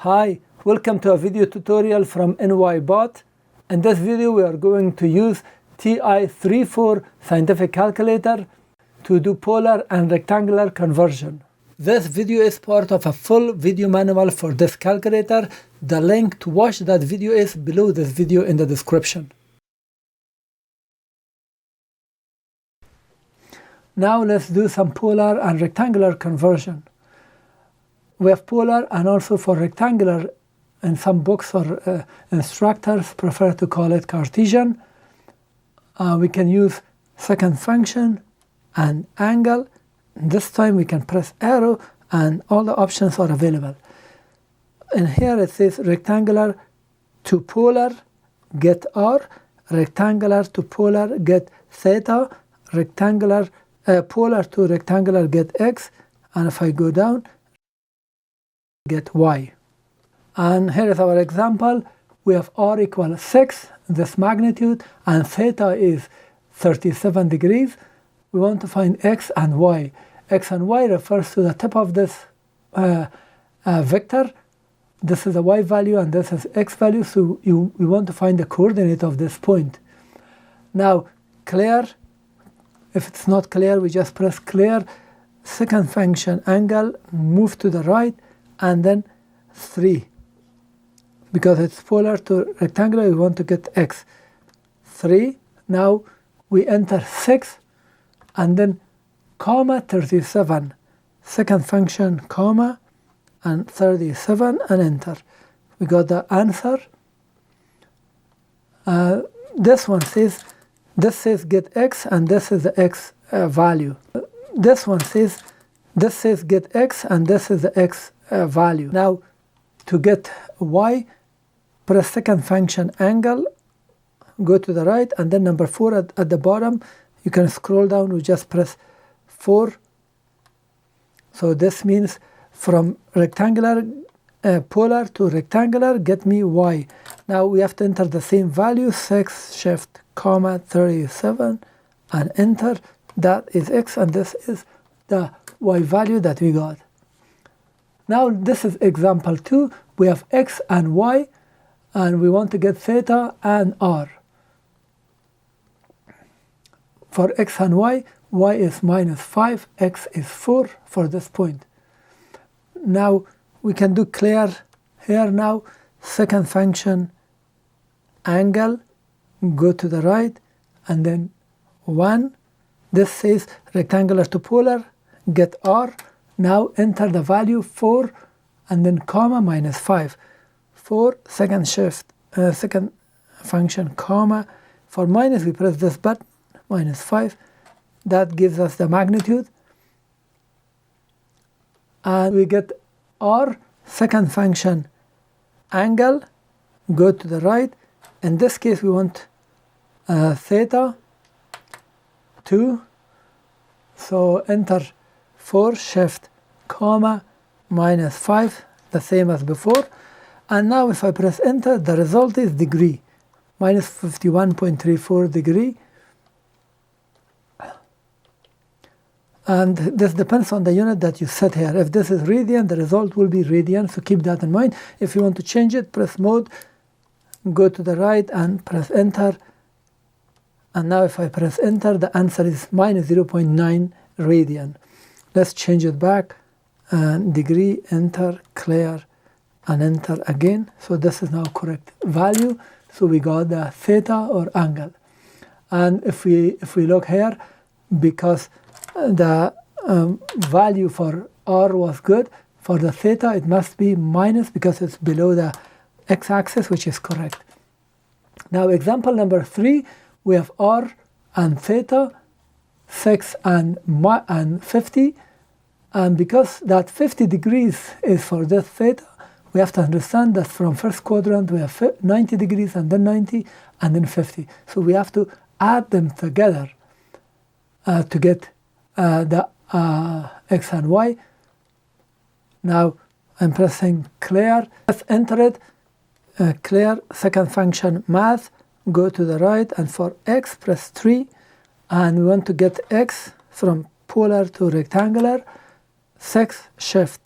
Hi, welcome to a video tutorial from NYBot. In this video we are going to use TI-34 scientific calculator to do polar and rectangular conversion. This video is part of a full video manual for this calculator. The link to watch that video is below this video in the description. Now let's do some polar and rectangular conversion. We have polar and also for rectangular. In some books or instructors prefer to call it Cartesian. We can use second function and angle. This time we can press arrow and all the options are available. And here it says rectangular to polar, get R, rectangular to polar, get theta, rectangular polar to rectangular, get X, and if I go down, get Y. And here is our example. We have R equals 6, this magnitude, and theta is 37 degrees. We want to find X and Y. X and Y refers to the tip of this vector. This is the Y value and this is X value, so we want to find the coordinate of this point. Now, clear. If it's not clear, we just press clear. Second function angle, move to the right, and then 3. Because it's polar to rectangular, we want to get X. 3. Now we enter 6 and then comma 37. Second function comma and 37 and enter. We got the answer. This one says, this says get X and this is the X value. This one says, this says get X and this is the X value. Now to get Y, press second function angle, go to the right, and then number 4 at the bottom. You can scroll down, we just press 4. So this means from rectangular, polar to rectangular, get me Y. Now we have to enter the same value, 6, shift, comma, 37, and enter. That is X, and this is the Y value that we got. Now this is example 2. We have X and Y, and we want to get theta and R. For X and Y, Y is -5, X is 4 for this point. Now we can do clear here now. Second function angle, go to the right, and then 1. This says rectangular to polar, get R. Now enter the value 4 and then comma -5. 4, second shift, second function comma. For minus we press this button, -5. That gives us the magnitude. And we get R, second function angle, go to the right. In this case we want theta 2. So enter 4, shift, comma, -5, the same as before. And now if I press enter, the result is degree, -51.34 degree. And this depends on the unit that you set here. If this is radian, the result will be radian, so keep that in mind. If you want to change it, press mode, go to the right and press enter. And now if I press enter, the answer is -0.9 radian. Let's change it back, and degree, enter, clear, and enter again. So this is now correct value. So we got the theta or angle. And if we look here, because the value for R was good, for the theta it must be minus because it's below the x-axis, which is correct. Now example number 3, we have R and theta, 6 and 50. And because that 50 degrees is for this theta, we have to understand that from first quadrant we have 90 degrees and then 90 and then 50. So we have to add them together to get the X and Y. Now I'm pressing clear. Let's enter it. Clear, second function math, go to the right, and for X press 3. And we want to get X from polar to rectangular. 6, shift,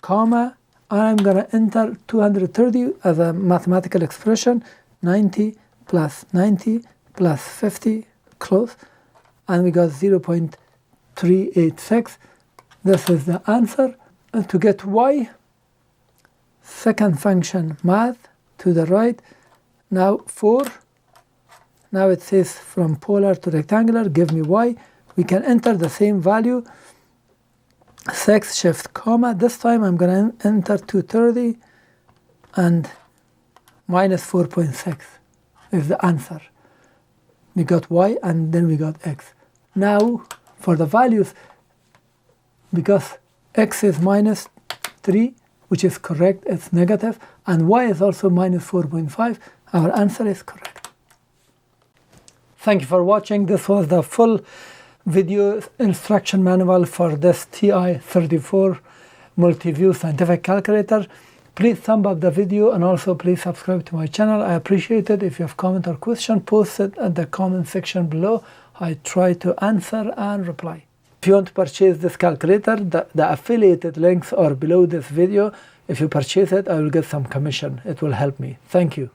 comma, I'm going to enter 230 as a mathematical expression, 90 plus 90 plus 50, close, and we got 0.386. This is the answer. And to get y, second function math to the right, now 4. Now it says from polar to rectangular, give me y. We can enter the same value, 6 shift comma. This time I'm going to enter 230 and minus 4.6 is the answer. We got y and then we got x. Now for the values, because x is minus 3, which is correct, it's negative, and y is also minus 4.5, our answer is correct. Thank you for watching. This was the full video instruction manual for this TI-34 Multiview scientific calculator. Please thumb up the video and also please subscribe to my channel. I appreciate it. If you have comment or question, post it at the comment section below. I try to answer and reply. If you want to purchase this calculator, the affiliated links are below this video. If you purchase it, I will get some commission. It will help me. Thank you.